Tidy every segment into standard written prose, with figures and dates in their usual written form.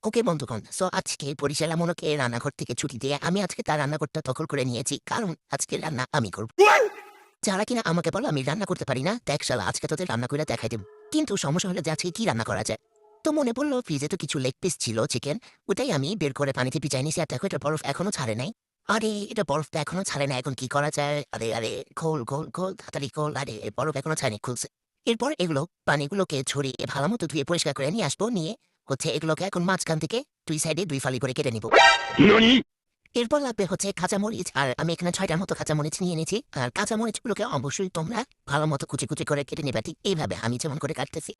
ওকে বন্ধুগণ, সো আজকে বরিশাল আমনকে রান্নাঘর থেকে ছুটি দিয়ে আমি আজকে তার রান্নাঘরটা দখল করে নিয়েছি। কারণ আজকে রান্না আমি করব। যারা কিনা আমাকে বলে আমি রান্না করতে পারি না, দেখ শালা আজকে তোদের রান্না কইরা দেখাই দেব। কিন্তু সমস্যা হলো যে আজকে কি রান্না করা যায়? তো মনে পড়ল ফ্রিজে তো কিছু লেগ পিস ছিল চিকেন, ওটাই আমি বের করে পানিতে ভিজায় নিছি। আর দেখো এটা বরফ এখনো ছাড়ে নাই। আরে এটা বরফটা এখনো ছাড়ে নাই, এখন কি করা যায়? আরে খোল তাড়াতাড়ি খোল। আরে বরফ এখনো ছাড়েনি, খুলছে। এরপর এগুলো পানিগুলোকে ছড়িয়ে ভালোমতো ধুয়ে পরিষ্কার করে নিয়ে আসবো। নিয়ে হচ্ছে এগুলোকে এখন মাঝখান থেকে ২ সাইডে ২ ফালি করে কেটে নিব। এরপর লাগবে হচ্ছে কাঁচামরিচ। আর আমি এখানে ৬ টার মতো কাঁচামরিচ নিয়ে নিয়েছি। আর কাঁচামরিচগুলোকে অবশ্যই তোমরা ভালোমতো কুচি করে কেটে নিবা, ঠিক এইভাবে আমি যেমন করে কাটতেছি।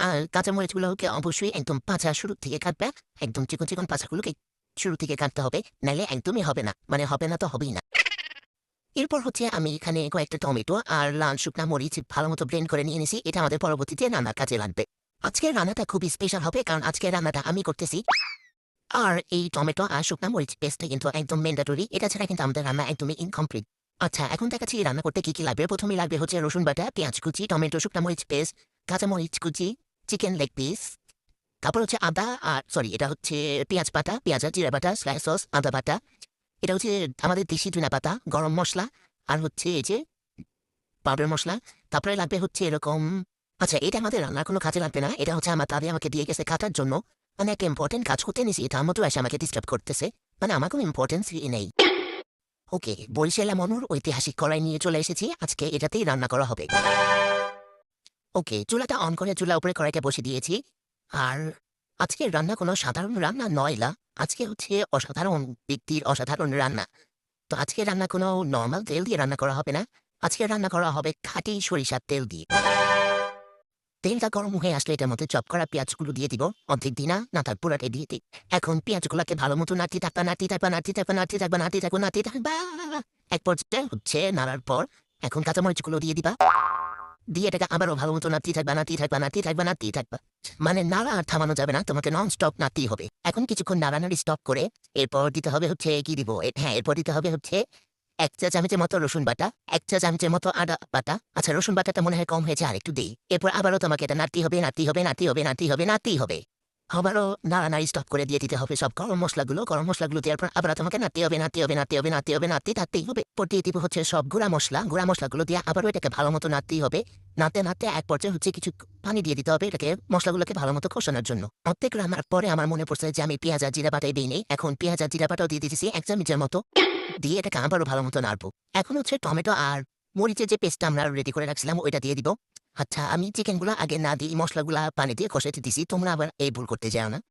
আর কাঁচামরিচগুলোকে অবশ্যই একদম পাছা শুরু থেকে কাটবে। একদম চিকন পাছাগুলোকে শুরু থেকে কাটতে হবে। নাইলে একদমই হবে না। মানে হবে না তো হবেই না। এরপর হচ্ছে আমি এখানে কয়েকটা টমেটো আর লাল শুকনা মরিচ ভালোমতো ব্লেন্ড করে নিয়ে নিছি। এটা আমাদের পরবর্তীতে রান্নার কাজে লাগবে। আজকের রান্নাটা খুবই স্পেশাল হবে, কারণ আজকের রান্নাটা আমি করতেছি। আর এই টমেটো আর শুকনা মরিচ পেস্টটা কিন্তু একদম ম্যান্ডেটরি। এটা ছাড়া কিন্তু আমাদের রান্না একদমই ইনকমপ্লিট। আচ্ছা, এখন দেখাচ্ছি রান্না করতে কি লাগবে। প্রথমেই লাগবে হচ্ছে রসুন বাটা, পেঁয়াজ কুচি, টমেটো, শুকনা মরিচ পেস্ট, কাঁচামরিচ কুচি, চিকেন লেগ পিস। তারপর হচ্ছে আদা আর সরি এটা হচ্ছে পেঁয়াজ বাটা, পেঁয়াজ আর জিরা বাটা, সয়া সস, আদা বাটা। এটা হচ্ছে আমাদের দেশি ধনিয়া পাতা, গরম মসলা আর হচ্ছে এই যে পাউডার মসলা। তারপরে লাগবে হচ্ছে এরকম। আচ্ছা, এটা আমাদের রান্নার কোনো কাজে লাগবে না। এটা হচ্ছে আমার দাদি আমাকে দিয়ে গেছে কাটার জন্য। মানে একটা ইম্পর্টেন্ট কাজ করতে নিছি, তার মতো এসে আমাকে ডিস্টার্ব করতেছে। মানে আমার কোনো ইম্পর্টেন্স নেই। ওকে, বরিশাল মনুর ঐতিহাসিক কড়াই নিয়ে চলে এসেছি। আজকে এটাতেই রান্না করা হবে। ওকে, চুলাটা অন করে চুলার উপরে কড়াইটা বসিয়ে দিয়েছি। আর আজকের রান্না কোনো সাধারণ রান্না নয়লা। আজকে হচ্ছে অসাধারণ ব্যক্তির অসাধারণ রান্না। তো আজকে রান্না কোনো নরমাল তেল দিয়ে রান্না করা হবে না। আজকে রান্না করা হবে খাঁটি সরিষার তেল দিয়ে। তেলটা গরম হয়ে আসলে এটার মধ্যে চপ করা পেঁয়াজগুলো দিয়ে দিব। অর্ধেক দিনা না তার পুরাটাই দিয়ে দিই। এখন পেঁয়াজগুলোকে ভালো মতো নাড়তে থাকবা। এক পর্যায়ে হচ্ছে নাড়ার পর এখন কাঁচামরিচগুলো দিয়ে দিবা। দিয়ে এটাকে আবারও ভালো মতো নাড়তেই থাকবা। মানে নাড়া আর থামানো যাবে না, তোমাকে নন স্টপ নাড়তেই হবে। এখন কিছুক্ষণ নাড়ানাড়ি স্টপ করে এরপর দিতে হবে হচ্ছে কি দিব? হ্যাঁ, এরপর দিতে হবে হচ্ছে ১ চা চামচের মতো রসুন বাটা, ১ চা চামচের মতো আদা বাটা। আচ্ছা, রসুন বাটাটা মনে হয় কম হয়েছে, আরেকটু দেই। এরপর আবারও তোমাকে এটা নাড়তেই হবে। আবারও নাড়ানাড়ি স্টপ করে দিয়ে দিতে হবে সব গরম মসলাগুলো দেওয়ার পর আবার তোমাকে নাড়তে থাকতেই হবে। এরপর দিয়ে দিব হচ্ছে সব গুঁড়া মসলাগুলো দিয়ে আবারও এটাকে ভালো মতো নাড়তেই হবে। নাড়তে এক পর্যায়ে হচ্ছে কিছু পানি দিয়ে দিতে হবে এটাকে মসলাগুলোকে ভালো মতো কষানোর জন্য। অর্ধেক রান্নার পরে আমার মনে পড়ছে যে আমি পেঁয়াজ আর জিরা বাটাই দিইনি। এখন পেঁয়াজ আর জিরা বাটাও দিয়ে দিতেছি ১ চামচের মতো। দিয়ে এটাকে আবারও ভালো মতো নাড়বো। এখন হচ্ছে টমেটো আর মরিচের যে পেস্টটা আমরা রেডি করে রাখছিলাম ওইটা দিয়ে দিব। আচ্ছা, আমি চিকেনগুলা আগে না দিয়ে মসলাগুলা পানি দিয়ে কষাইতে দিছি। তোমরা আবার এই ভুল করতে যাও না।